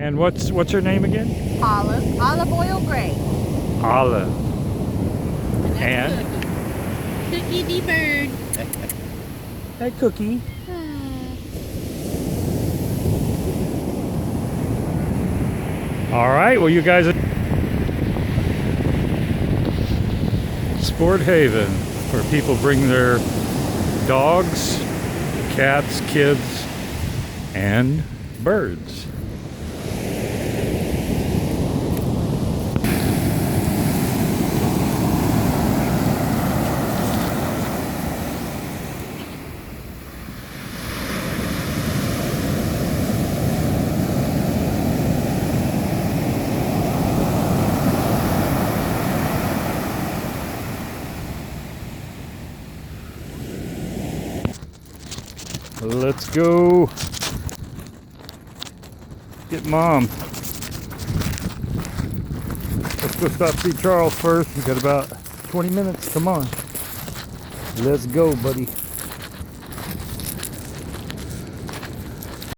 And what's her name again? Olive Oil Gray. Olive. And that's And? Cookie the bird. Hey, Cookie. All right, well, you guys, Sport Haven, where people bring their dogs, cats, kids, and birds. Let's go get Mom. Let's go stop see Charles first. We got about 20 minutes. Come on. Let's go, buddy.